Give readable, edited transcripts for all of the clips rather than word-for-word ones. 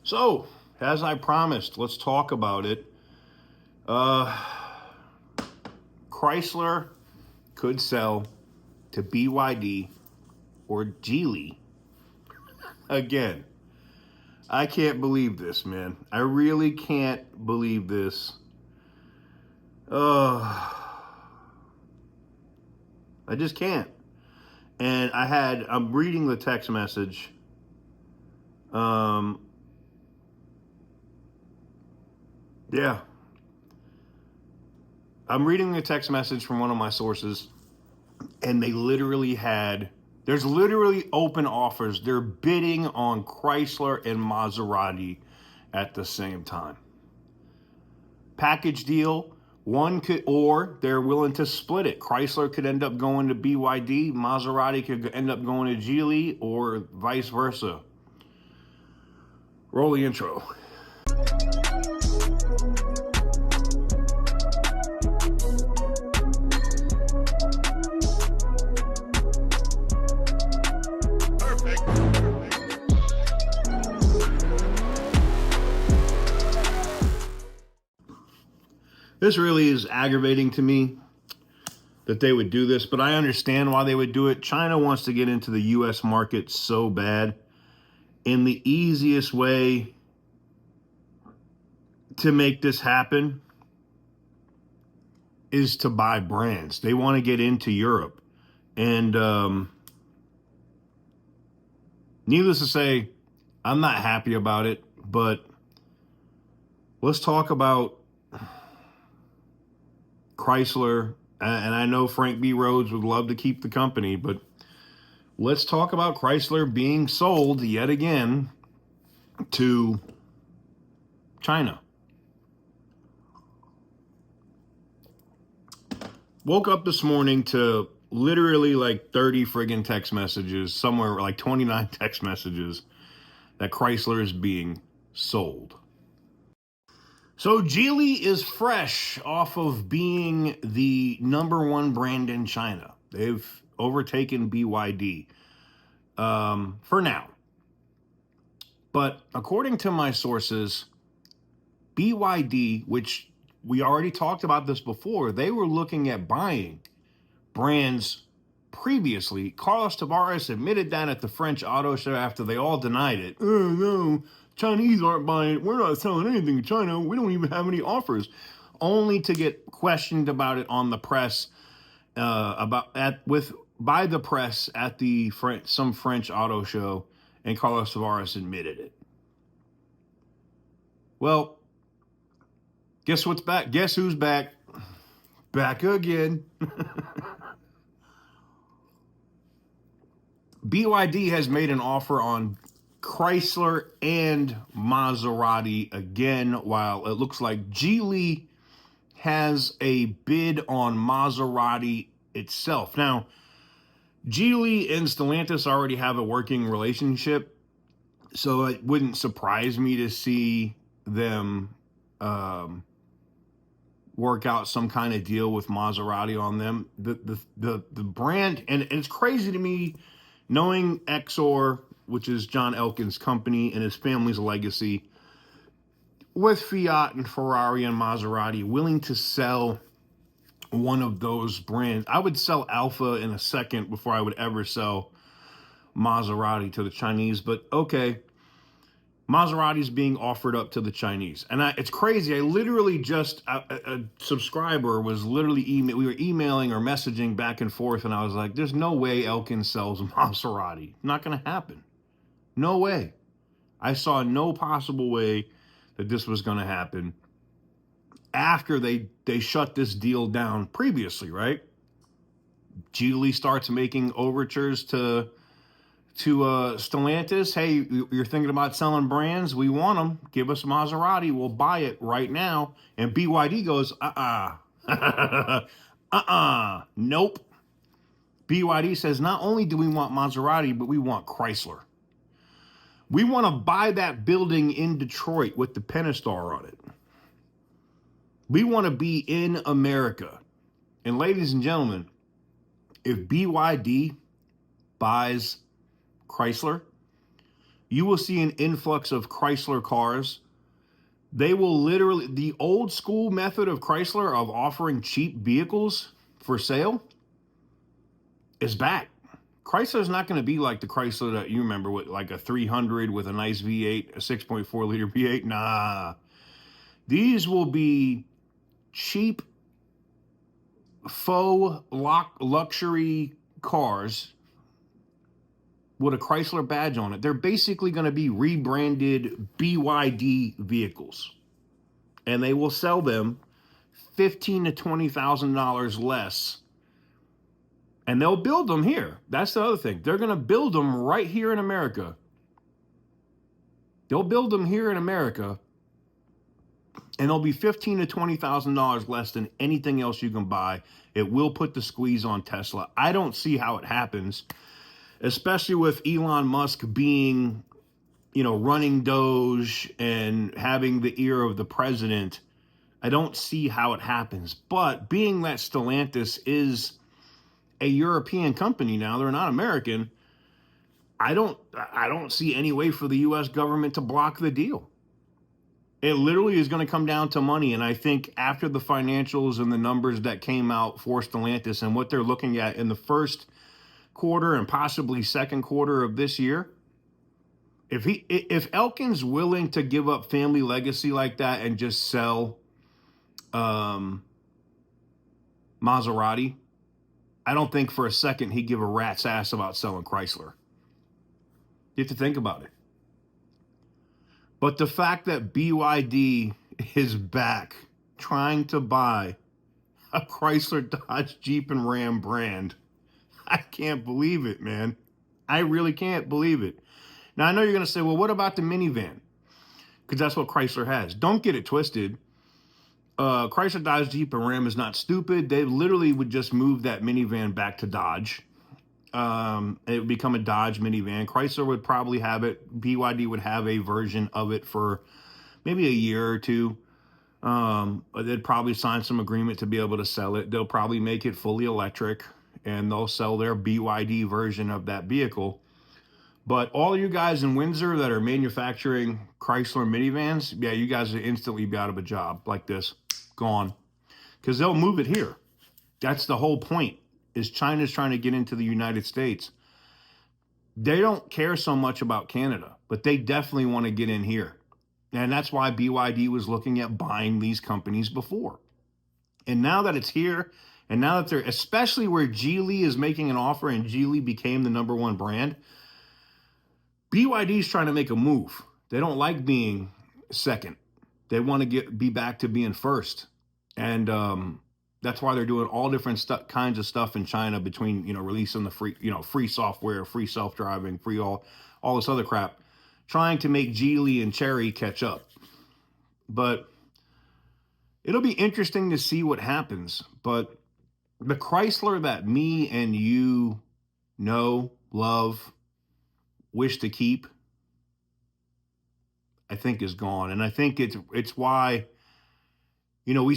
So, as I promised, let's talk about it. Chrysler could sell to BYD or Geely again. I can't believe this, man. I really can't believe this. I just can't. And I'm reading the text message. Yeah. I'm reading the text message from one of my sources, and there's literally open offers. They're bidding on Chrysler and Maserati at the same time. Package deal, or they're willing to split it. Chrysler could end up going to BYD, Maserati could end up going to Geely, or vice versa. Roll the intro. This really is aggravating to me that they would do this, but I understand why they would do it. China wants to get into the U.S. market so bad, and the easiest way to make this happen is to buy brands. They want to get into Europe, and needless to say, I'm not happy about it, but let's talk about Chrysler, and I know Frank B. Rhodes would love to keep the company, but let's talk about Chrysler being sold yet again to China. Woke up this morning to literally like 30 friggin' text messages, somewhere like 29 text messages that Chrysler is being sold. So Geely is fresh off of being the #1 brand in China. They've overtaken BYD for now. But according to my sources, BYD, which we already talked about this before, they were looking at buying brands previously. Carlos Tavares admitted that at the French auto show after they all denied it. Oh, no. Chinese aren't buying it. We're not selling anything to China. We don't even have any offers. Only to get questioned about it on the press, by the press at the some French auto show, and Carlos Tavares admitted it. Well, guess what's back? Guess who's back? Back again. BYD has made an offer on Chrysler and Maserati again, while it looks like Geely has a bid on Maserati itself. Now, Geely and Stellantis already have a working relationship, so it wouldn't surprise me to see them work out some kind of deal with Maserati on them. The brand, and it's crazy to me, knowing Exor, which is John Elkann's company, and his family's legacy, with Fiat and Ferrari and Maserati, willing to sell one of those brands. I would sell Alfa in a second before I would ever sell Maserati to the Chinese, but okay. Maserati's being offered up to the Chinese. And it's crazy. I literally just, a subscriber was literally we were emailing or messaging back and forth, and I was like, there's no way Elkann sells Maserati. Not going to happen. No way. I saw no possible way that this was going to happen after they shut this deal down previously, right? Geely starts making overtures to Stellantis. Hey, you're thinking about selling brands? We want them. Give us Maserati. We'll buy it right now. And BYD goes, nope. BYD says, not only do we want Maserati, but we want Chrysler. We want to buy that building in Detroit with the Pentastar on it. We want to be in America. And ladies and gentlemen, if BYD buys Chrysler, You will see an influx of Chrysler cars. They will literally, the old school method of Chrysler of offering cheap vehicles for sale is back. Chrysler's not going to be like the Chrysler that you remember with like a 300 with a nice V8, a 6.4 liter V8. Nah. These will be cheap, faux luxury cars with a Chrysler badge on it. They're basically going to be rebranded BYD vehicles. And they will sell them $15,000 to $20,000 less. And they'll build them here. That's the other thing. They're going to build them right here in America. They'll build them here in America. And they'll be $15,000 to $20,000 less than anything else you can buy. It will put the squeeze on Tesla. I don't see how it happens, especially with Elon Musk being, running Doge and having the ear of the president. I don't see how it happens. But being that Stellantis is a European company now, they're not American, I don't see any way for the US government to block the deal. It literally is going to come down to money. And I think after the financials and the numbers that came out for Stellantis and what they're looking at in the first quarter and possibly second quarter of this year, if Elkan's willing to give up family legacy like that and just sell Maserati, I don't think for a second he'd give a rat's ass about selling Chrysler. You have to think about it. But the fact that BYD is back trying to buy a Chrysler, Dodge, Jeep, and Ram brand, I can't believe it, man. I really can't believe it. Now, I know you're going to say, well, what about the minivan? Because that's what Chrysler has. Don't get it twisted. Chrysler, Dodge, Jeep, and Ram is not stupid. They literally would just move that minivan back to Dodge. It would become a Dodge minivan. Chrysler would probably have it. BYD would have a version of it for maybe a year or two. They'd probably sign some agreement to be able to sell it. They'll probably make it fully electric, and they'll sell their BYD version of that vehicle. But all you guys in Windsor that are manufacturing Chrysler minivans, yeah, you guys would instantly be out of a job like this. Gone. Because they'll move it here. That's the whole point, is China's trying to get into the United States. They don't care so much about Canada, but they definitely want to get in here. And that's why BYD was looking at buying these companies before. And now that it's here, and now that they're, especially where Geely is making an offer and Geely became the #1 brand, BYD is trying to make a move. They don't like being second. They want to be back to being first. And that's why they're doing all different kinds of stuff in China between, releasing the free software, free self-driving, free all this other crap, trying to make Geely and Chery catch up. But it'll be interesting to see what happens. But the Chrysler that me and you know, love, wish to keep, I think is gone. And I think it's why, you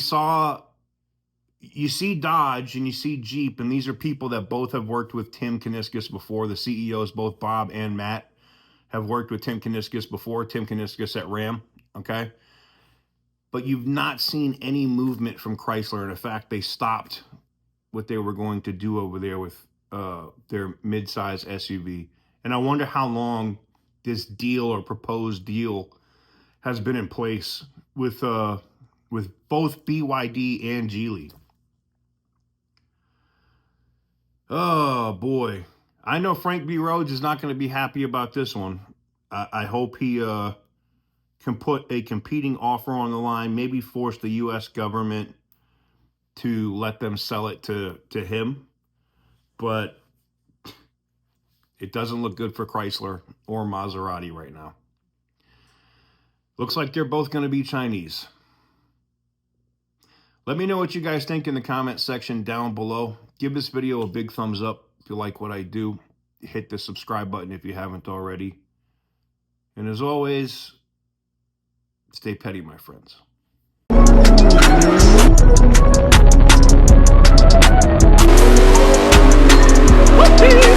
see Dodge and you see Jeep, and these are people that both have worked with Tim Kuniskis before. The CEOs, both Bob and Matt, have worked with Tim Kuniskis before. Tim Kuniskis at Ram, okay? But you've not seen any movement from Chrysler. And in fact, they stopped what they were going to do over there with their midsize SUV. And I wonder how long this deal or proposed deal has been in place with both BYD and Geely. Oh, boy. I know Frank B. Rhodes is not going to be happy about this one. I hope he can put a competing offer on the line, maybe force the U.S. government to let them sell it to him. But it doesn't look good for Chrysler or Maserati right now. Looks like they're both going to be Chinese. Let me know what you guys think in the comment section down below. Give this video a big thumbs up if you like what I do. Hit the subscribe button if you haven't already. And as always, stay petty, my friends. Whoopee!